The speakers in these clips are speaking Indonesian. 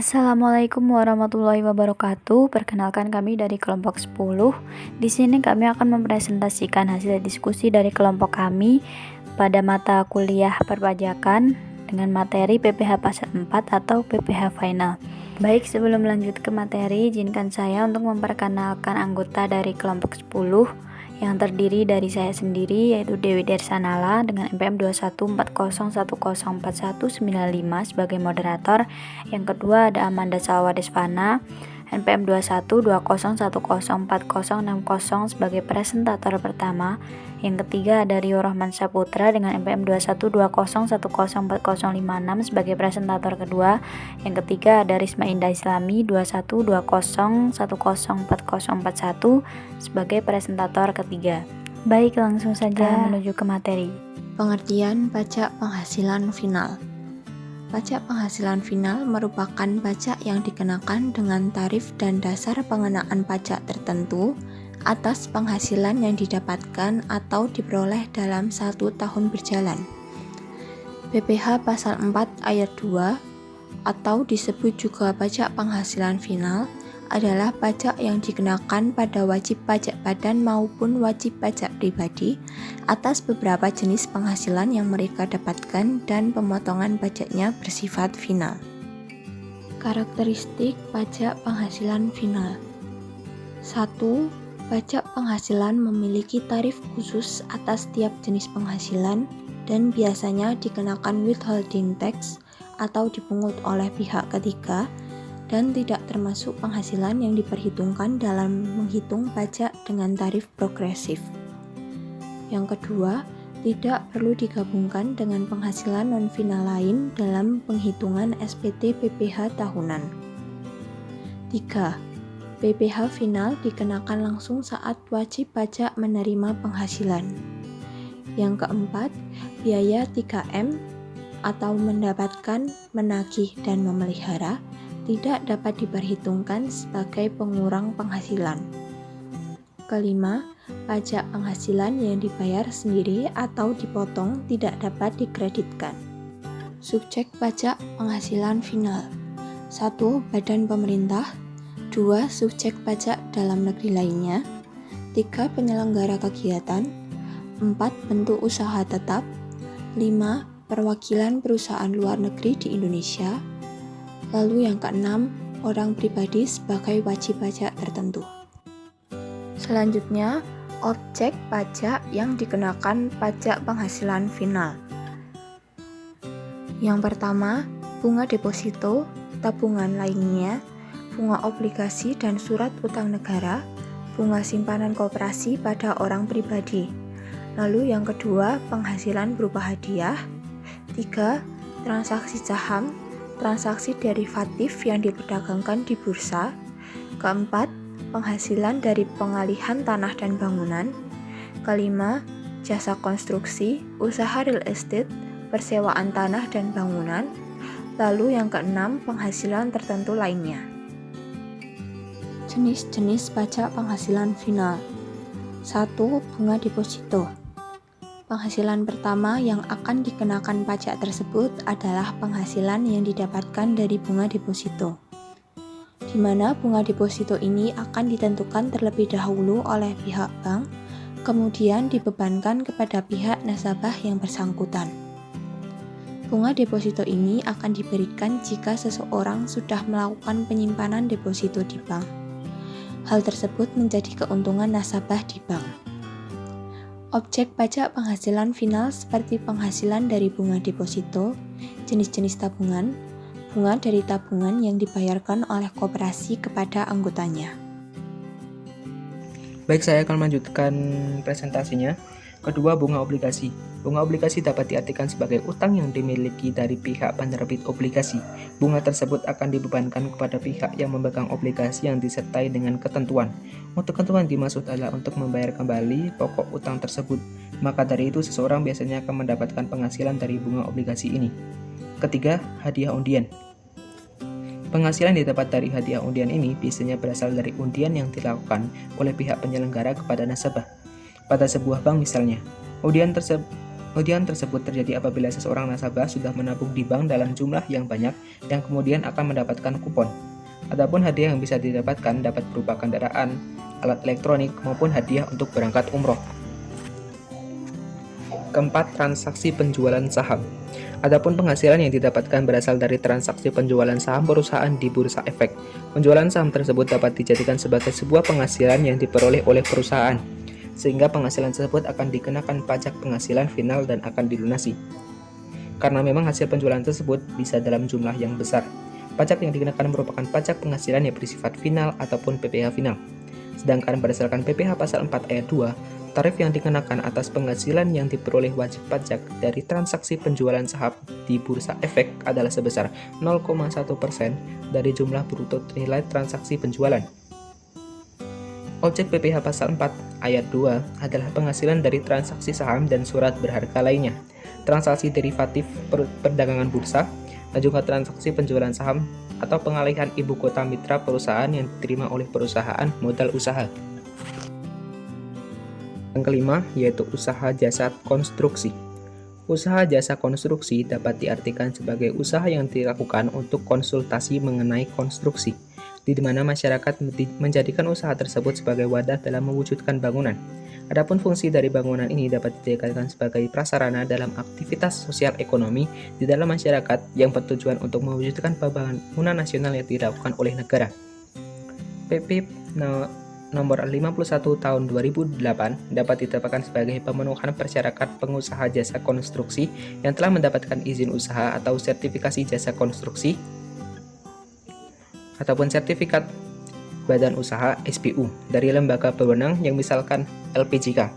Assalamualaikum warahmatullahi wabarakatuh. Perkenalkan kami dari kelompok 10. Di sini kami akan mempresentasikan hasil diskusi dari kelompok kami pada mata kuliah perpajakan dengan materi PPH Pasal 4 atau PPH Final. Baik, sebelum lanjut ke materi, izinkan saya untuk memperkenalkan anggota dari kelompok 10 yang terdiri dari saya sendiri, yaitu Dewi Dersanala dengan NPM 21401104195 sebagai moderator. Yang kedua ada Amanda Salwa Desvana NPM 21201104060 sebagai presentator pertama. Yang ketiga ada Rio Rahman Saputra dengan NPM 21201104056 sebagai presentator kedua. Yang ketiga ada Risma Indah Islami 21201104041 sebagai presentator ketiga. Baik, langsung saja menuju ke materi. Pengertian pajak penghasilan final. Pajak penghasilan final merupakan pajak yang dikenakan dengan tarif dan dasar pengenaan pajak tertentu atas penghasilan yang didapatkan atau diperoleh dalam 1 tahun berjalan. PPH Pasal 4 Ayat 2 atau disebut juga pajak penghasilan final adalah pajak yang dikenakan pada wajib pajak badan maupun wajib pajak pribadi atas beberapa jenis penghasilan yang mereka dapatkan dan pemotongan pajaknya bersifat final. Karakteristik pajak penghasilan final. 1. Pajak penghasilan memiliki tarif khusus atas setiap jenis penghasilan dan biasanya dikenakan withholding tax atau dipungut oleh pihak ketiga dan tidak termasuk penghasilan yang diperhitungkan dalam menghitung pajak dengan tarif progresif. Yang kedua, tidak perlu digabungkan dengan penghasilan non-final lain dalam penghitungan SPT PPH tahunan. 3. PPH final dikenakan langsung saat wajib pajak menerima penghasilan. Yang keempat, biaya 3M atau mendapatkan, menagih, dan memelihara tidak dapat diperhitungkan sebagai pengurang penghasilan. Kelima, pajak penghasilan yang dibayar sendiri atau dipotong tidak dapat dikreditkan. Subjek pajak penghasilan final. 1. Badan pemerintah. 2. Subjek pajak dalam negeri lainnya. 3. Penyelenggara kegiatan. 4. Bentuk usaha tetap. 5. Perwakilan perusahaan luar negeri di Indonesia. Lalu yang keenam, orang pribadi sebagai wajib pajak tertentu. Selanjutnya, objek pajak yang dikenakan pajak penghasilan final. Yang pertama, bunga deposito, tabungan lainnya, bunga obligasi dan surat utang negara, bunga simpanan koperasi pada orang pribadi. Lalu yang kedua, penghasilan berupa hadiah. 3. Transaksi saham, transaksi derivatif yang diperdagangkan di bursa. Keempat, penghasilan dari pengalihan tanah dan bangunan. Kelima, jasa konstruksi, usaha real estate, persewaan tanah dan bangunan. Lalu yang keenam, penghasilan tertentu lainnya. Jenis-jenis pajak penghasilan final. 1. Bunga deposito. Penghasilan pertama yang akan dikenakan pajak tersebut adalah penghasilan yang didapatkan dari bunga deposito, di mana bunga deposito ini akan ditentukan terlebih dahulu oleh pihak bank, kemudian dibebankan kepada pihak nasabah yang bersangkutan. Bunga deposito ini akan diberikan jika seseorang sudah melakukan penyimpanan deposito di bank. Hal tersebut menjadi keuntungan nasabah di bank. Objek pajak penghasilan final seperti penghasilan dari bunga deposito, jenis-jenis tabungan, bunga dari tabungan yang dibayarkan oleh koperasi kepada anggotanya. Baik, saya akan melanjutkan presentasinya. Kedua, bunga obligasi. Bunga obligasi dapat diartikan sebagai utang yang dimiliki dari pihak penerbit obligasi. Bunga tersebut akan dibebankan kepada pihak yang memegang obligasi yang disertai dengan ketentuan. Ketentuan dimaksud adalah untuk membayar kembali pokok utang tersebut. Maka dari itu, seseorang biasanya akan mendapatkan penghasilan dari bunga obligasi ini. Ketiga, hadiah undian. Penghasilan didapat dari hadiah undian ini biasanya berasal dari undian yang dilakukan oleh pihak penyelenggara kepada nasabah. Pada sebuah bank misalnya, Kemudian tersebut terjadi apabila seseorang nasabah sudah menabung di bank dalam jumlah yang banyak yang kemudian akan mendapatkan kupon. Adapun hadiah yang bisa didapatkan dapat berupa kendaraan, alat elektronik, maupun hadiah untuk berangkat umroh. Keempat, transaksi penjualan saham. Adapun penghasilan yang didapatkan berasal dari transaksi penjualan saham perusahaan di Bursa Efek. Penjualan saham tersebut dapat dijadikan sebagai sebuah penghasilan yang diperoleh oleh perusahaan, sehingga penghasilan tersebut akan dikenakan pajak penghasilan final dan akan dilunasi. Karena memang hasil penjualan tersebut bisa dalam jumlah yang besar. Pajak yang dikenakan merupakan pajak penghasilan yang bersifat final ataupun PPh final. Sedangkan berdasarkan PPh pasal 4 ayat 2, tarif yang dikenakan atas penghasilan yang diperoleh wajib pajak dari transaksi penjualan saham di Bursa Efek adalah sebesar 0,1% dari jumlah bruto nilai transaksi penjualan. Objek PPh pasal 4 ayat 2 adalah penghasilan dari transaksi saham dan surat berharga lainnya, transaksi derivatif perdagangan bursa, dan juga transaksi penjualan saham atau pengalihan ibu kota mitra perusahaan yang diterima oleh perusahaan modal usaha. Yang kelima, yaitu usaha jasa konstruksi. Usaha jasa konstruksi dapat diartikan sebagai usaha yang dilakukan untuk konsultasi mengenai konstruksi, di mana masyarakat menjadikan usaha tersebut sebagai wadah dalam mewujudkan bangunan. Adapun fungsi dari bangunan ini dapat dijadikan sebagai prasarana dalam aktivitas sosial ekonomi di dalam masyarakat yang bertujuan untuk mewujudkan pembangunan nasional yang dilakukan oleh negara. PP nomor 51 tahun 2008 dapat ditetapkan sebagai pemenuhan persyarat pengusaha jasa konstruksi yang telah mendapatkan izin usaha atau sertifikasi jasa konstruksi ataupun sertifikat badan usaha SPU dari lembaga berwenang yang misalkan LPJK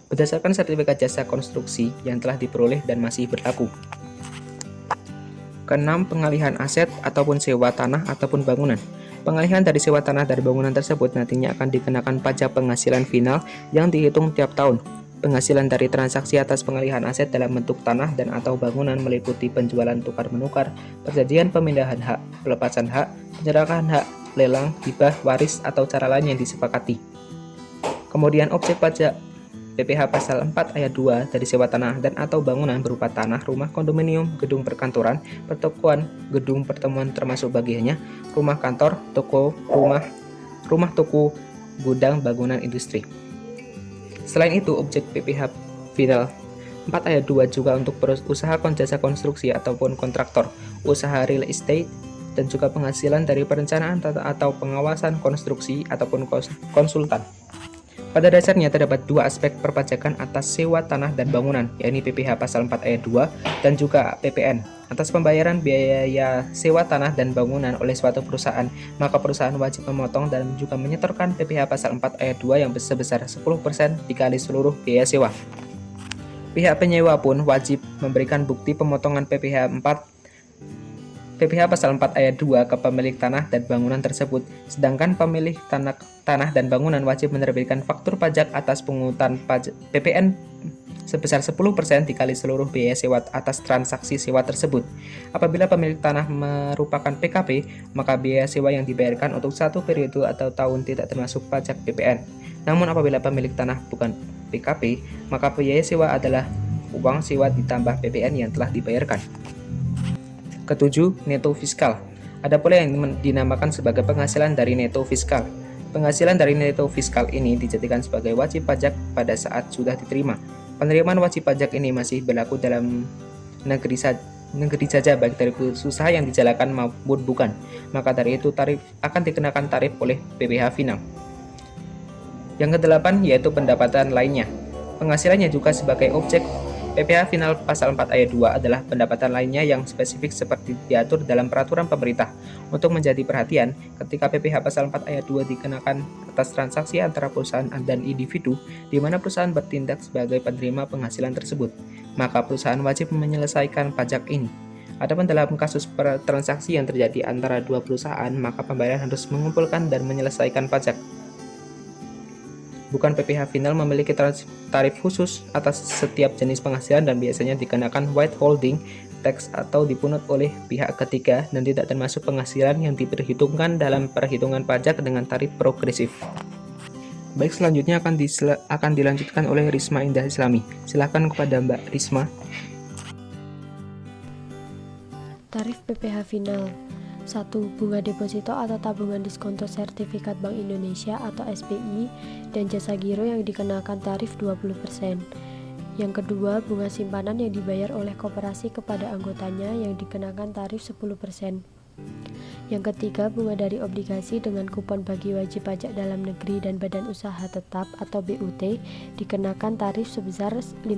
berdasarkan sertifikat jasa konstruksi yang telah diperoleh dan masih berlaku. Keenam, pengalihan aset ataupun sewa tanah ataupun bangunan. Pengalihan dari sewa tanah dari bangunan tersebut nantinya akan dikenakan pajak penghasilan final yang dihitung tiap tahun. Penghasilan dari transaksi atas pengalihan aset dalam bentuk tanah dan atau bangunan meliputi penjualan tukar-menukar, perjanjian pemindahan hak, pelepasan hak, penyerahan hak, lelang, hibah, waris, atau cara lain yang disepakati. Kemudian objek pajak PPh pasal 4 ayat 2 dari sewa tanah dan atau bangunan berupa tanah, rumah kondominium, gedung perkantoran, pertokoan, gedung pertemuan termasuk bagiannya, rumah kantor, toko, rumah toko, gudang, bangunan industri. Selain itu, objek PPh final 4 ayat 2 juga untuk usaha jasa konstruksi ataupun kontraktor, usaha real estate, dan juga penghasilan dari perencanaan atau pengawasan konstruksi ataupun konsultan. Pada dasarnya terdapat dua aspek perpajakan atas sewa tanah dan bangunan, yakni PPh pasal 4 ayat 2 dan juga PPN. Atas pembayaran biaya sewa tanah dan bangunan oleh suatu perusahaan, maka perusahaan wajib memotong dan juga menyetorkan PPh pasal 4 ayat 2 yang sebesar 10% dikali seluruh biaya sewa. Pihak penyewa pun wajib memberikan bukti pemotongan PPh pasal 4 ayat 2 ke pemilik tanah dan bangunan tersebut, sedangkan pemilik tanah dan bangunan wajib menerbitkan faktur pajak atas pungutan PPN sebesar 10% dikali seluruh biaya sewa atas transaksi sewa tersebut. Apabila pemilik tanah merupakan PKP, maka biaya sewa yang dibayarkan untuk satu periode atau tahun tidak termasuk pajak PPN. Namun apabila pemilik tanah bukan PKP, maka biaya sewa adalah uang sewa ditambah PPN yang telah dibayarkan. Ketujuh, neto fiskal. Ada pula yang dinamakan sebagai penghasilan dari neto fiskal. Penghasilan dari neto fiskal ini dijadikan sebagai wajib pajak pada saat sudah diterima. Penerimaan wajib pajak ini masih berlaku dalam negeri saja baik dari usaha yang dijalankan maupun bukan. Maka dari itu tarif akan dikenakan tarif oleh PPh final. Yang kedelapan yaitu pendapatan lainnya. Penghasilannya juga sebagai objek PPh final pasal 4 ayat 2 adalah pendapatan lainnya yang spesifik seperti diatur dalam peraturan pemerintah. Untuk menjadi perhatian, ketika PPh pasal 4 ayat 2 dikenakan atas transaksi antara perusahaan dan individu, di mana perusahaan bertindak sebagai penerima penghasilan tersebut, maka perusahaan wajib menyelesaikan pajak ini. Adapun dalam kasus transaksi yang terjadi antara dua perusahaan, maka pembayaran harus mengumpulkan dan menyelesaikan pajak. Bukan PPh final memiliki tarif khusus atas setiap jenis penghasilan dan biasanya dikenakan withholding tax atau dipungut oleh pihak ketiga dan tidak termasuk penghasilan yang diperhitungkan dalam perhitungan pajak dengan tarif progresif. Baik, selanjutnya akan dilanjutkan oleh Risma Indah Islami. Silakan kepada Mbak Risma. Tarif PPh final. 1. Bunga deposito atau tabungan diskonto sertifikat Bank Indonesia atau SBI dan jasa giro yang dikenakan tarif 20%. Yang kedua, bunga simpanan yang dibayar oleh koperasi kepada anggotanya yang dikenakan tarif 10%. Yang ketiga, bunga dari obligasi dengan kupon bagi wajib pajak dalam negeri dan badan usaha tetap atau BUT dikenakan tarif sebesar 15%.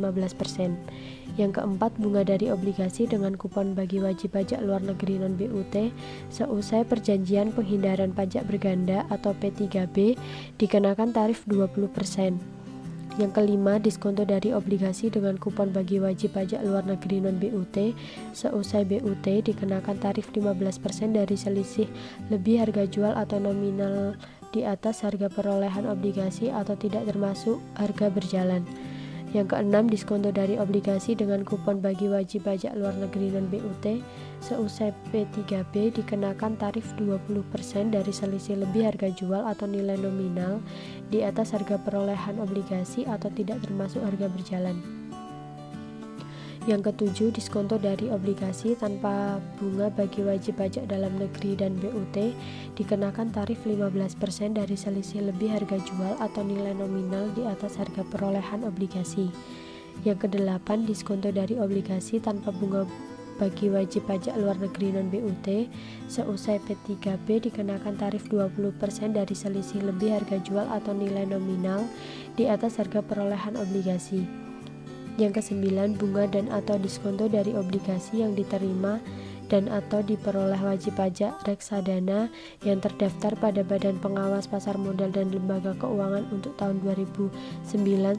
Yang keempat, bunga dari obligasi dengan kupon bagi wajib pajak luar negeri non-BUT seusai perjanjian penghindaran pajak berganda atau P3B dikenakan tarif 20%. Yang kelima, diskonto dari obligasi dengan kupon bagi wajib pajak luar negeri non-BUT seusai BUT dikenakan tarif 15% dari selisih lebih harga jual atau nominal di atas harga perolehan obligasi atau tidak termasuk harga berjalan. Yang keenam, diskonto dari obligasi dengan kupon bagi wajib pajak luar negeri non-BUT seusai P3B dikenakan tarif 20% dari selisih lebih harga jual atau nilai nominal di atas harga perolehan obligasi atau tidak termasuk harga berjalan. Yang ketujuh, diskonto dari obligasi tanpa bunga bagi wajib pajak dalam negeri dan BUT dikenakan tarif 15% dari selisih lebih harga jual atau nilai nominal di atas harga perolehan obligasi. Yang kedelapan, diskonto dari obligasi tanpa bunga bagi wajib pajak luar negeri non-BUT seusai P3B dikenakan tarif 20% dari selisih lebih harga jual atau nilai nominal di atas harga perolehan obligasi. Yang kesembilan, bunga dan atau diskonto dari obligasi yang diterima dan atau diperoleh wajib pajak reksadana yang terdaftar pada Badan Pengawas Pasar Modal dan Lembaga Keuangan untuk tahun 2009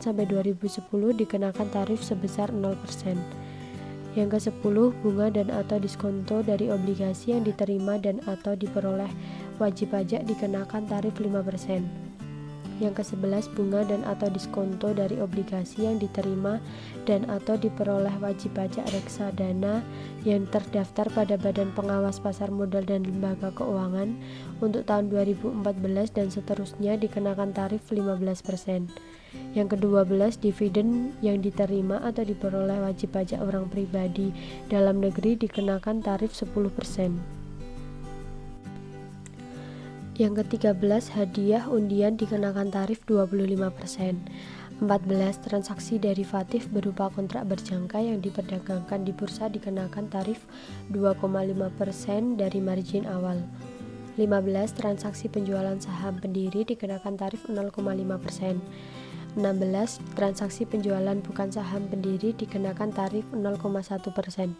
sampai 2010 dikenakan tarif sebesar 0%. Yang ke-10, bunga dan atau diskonto dari obligasi yang diterima dan atau diperoleh wajib pajak dikenakan tarif 5%. Yang ke-11, bunga dan atau diskonto dari obligasi yang diterima dan atau diperoleh wajib pajak reksadana yang terdaftar pada Badan Pengawas Pasar Modal dan Lembaga Keuangan untuk tahun 2014 dan seterusnya dikenakan tarif 15%. Yang ke-12, dividen yang diterima atau diperoleh wajib pajak orang pribadi dalam negeri dikenakan tarif 10%. Yang ke-13, hadiah undian dikenakan tarif 25%. 14, transaksi derivatif berupa kontrak berjangka yang diperdagangkan di bursa dikenakan tarif 2,5% dari margin awal. 15, transaksi penjualan saham pendiri dikenakan tarif 0,5%. 16, transaksi penjualan bukan saham pendiri dikenakan tarif 0,1%.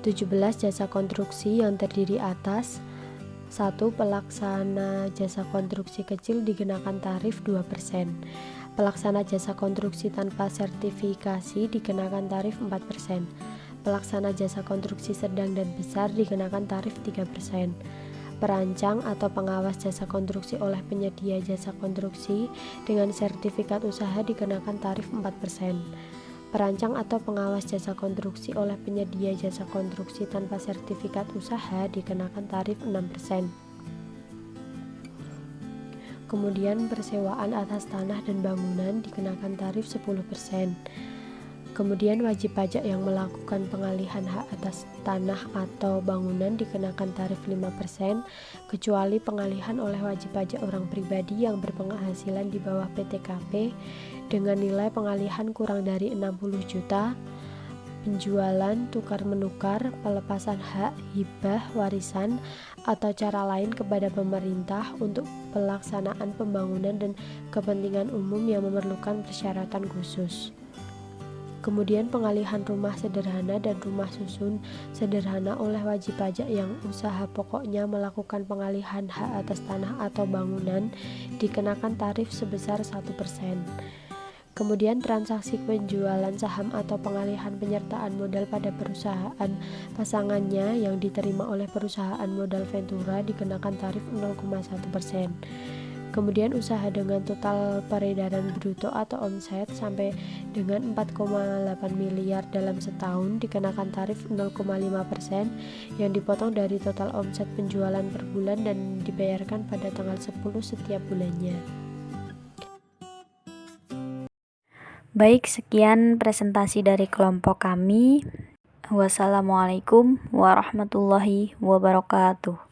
17, jasa konstruksi yang terdiri atas 1. Pelaksana jasa konstruksi kecil dikenakan tarif 2%. Pelaksana jasa konstruksi tanpa sertifikasi dikenakan tarif 4%. Pelaksana jasa konstruksi sedang dan besar dikenakan tarif 3%. Perancang atau pengawas jasa konstruksi oleh penyedia jasa konstruksi dengan sertifikat usaha dikenakan tarif 4%. Perancang atau pengawas jasa konstruksi oleh penyedia jasa konstruksi tanpa sertifikat usaha dikenakan tarif 6%. Kemudian persewaan atas tanah dan bangunan dikenakan tarif 10%. Kemudian wajib pajak yang melakukan pengalihan hak atas tanah atau bangunan dikenakan tarif 5%, kecuali pengalihan oleh wajib pajak orang pribadi yang berpenghasilan di bawah PTKP dengan nilai pengalihan kurang dari 60 juta, penjualan, tukar-menukar, pelepasan hak, hibah, warisan, atau cara lain kepada pemerintah untuk pelaksanaan pembangunan dan kepentingan umum yang memerlukan persyaratan khusus. Kemudian pengalihan rumah sederhana dan rumah susun sederhana oleh wajib pajak yang usaha pokoknya melakukan pengalihan hak atas tanah atau bangunan dikenakan tarif sebesar 1%. Kemudian transaksi penjualan saham atau pengalihan penyertaan modal pada perusahaan pasangannya yang diterima oleh perusahaan modal Ventura dikenakan tarif 0,1%. Kemudian usaha dengan total peredaran bruto atau omset sampai dengan 4,8 miliar dalam setahun dikenakan tarif 0,5% yang dipotong dari total omset penjualan per bulan dan dibayarkan pada tanggal 10 setiap bulannya. Baik, sekian presentasi dari kelompok kami. Wassalamualaikum warahmatullahi wabarakatuh.